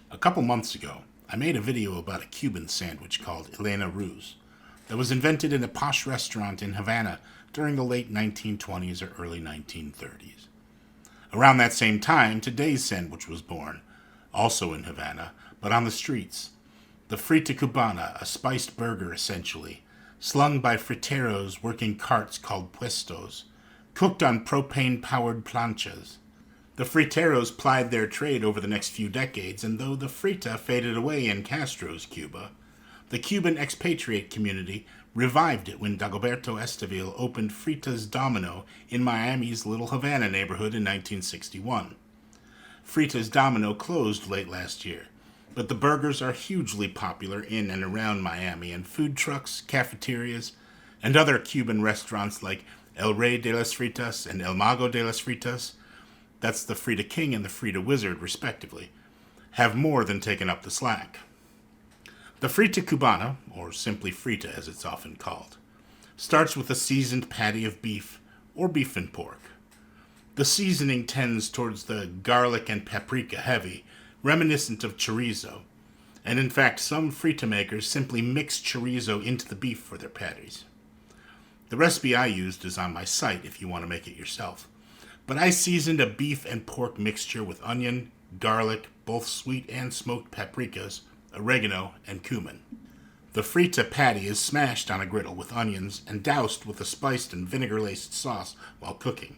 A couple months ago, I made a video about a Cuban sandwich called Elena Ruz that was invented in a posh restaurant in Havana during the late 1920s or early 1930s. Around that same time, today's sandwich was born, also in Havana, but on the streets. The Frita Cubana, a spiced burger essentially, slung by friteros working carts called puestos, cooked on propane-powered planchas. The friteros plied their trade over the next few decades, and though the frita faded away in Castro's Cuba, the Cuban expatriate community revived it when Dagoberto Estevil opened Frita's Domino in Miami's Little Havana neighborhood in 1961. Frita's Domino closed late last year, but the burgers are hugely popular in and around Miami, and food trucks, cafeterias, and other Cuban restaurants like El Rey de las Fritas and El Mago de las Fritas, that's the Frita King and the Frita Wizard, respectively, have more than taken up the slack. The Frita Cubana, or simply Frita as it's often called, starts with a seasoned patty of beef or beef and pork. The seasoning tends towards the garlic and paprika heavy, reminiscent of chorizo, and in fact some Frita makers simply mix chorizo into the beef for their patties. The recipe I used is on my site if you want to make it yourself. But I seasoned a beef and pork mixture with onion, garlic, both sweet and smoked paprikas, oregano, and cumin. The frita patty is smashed on a griddle with onions and doused with a spiced and vinegar-laced sauce while cooking.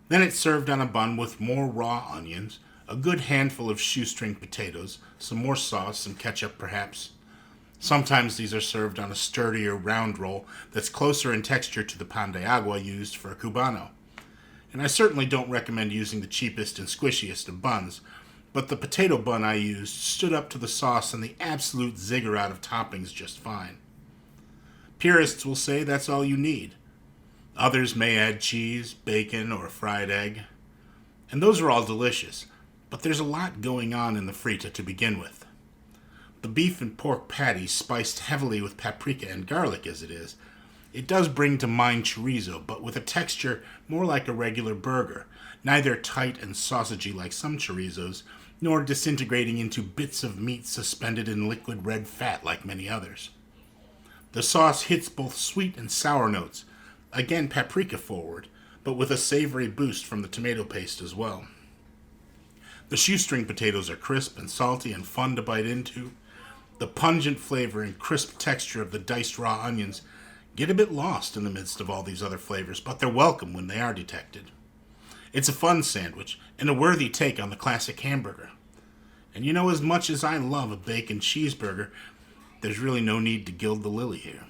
Then it's served on a bun with more raw onions, a good handful of shoestring potatoes, some more sauce, some ketchup perhaps. Sometimes these are served on a sturdier round roll that's closer in texture to the pan de agua used for a cubano. And I certainly don't recommend using the cheapest and squishiest of buns, but the potato bun I used stood up to the sauce and the absolute ziggurat of toppings just fine. Purists will say that's all you need. Others may add cheese, bacon, or a fried egg. And those are all delicious, but there's a lot going on in the frita to begin with. The beef and pork patty, spiced heavily with paprika and garlic as it is, it does bring to mind chorizo, but with a texture more like a regular burger, neither tight and sausagey like some chorizos, nor disintegrating into bits of meat suspended in liquid red fat like many others. The sauce hits both sweet and sour notes, again paprika forward, but with a savory boost from the tomato paste as well. The shoestring potatoes are crisp and salty and fun to bite into. The pungent flavor and crisp texture of the diced raw onions get a bit lost in the midst of all these other flavors, but they're welcome when they are detected. It's a fun sandwich and a worthy take on the classic hamburger. And you know, as much as I love a bacon cheeseburger, there's really no need to gild the lily here.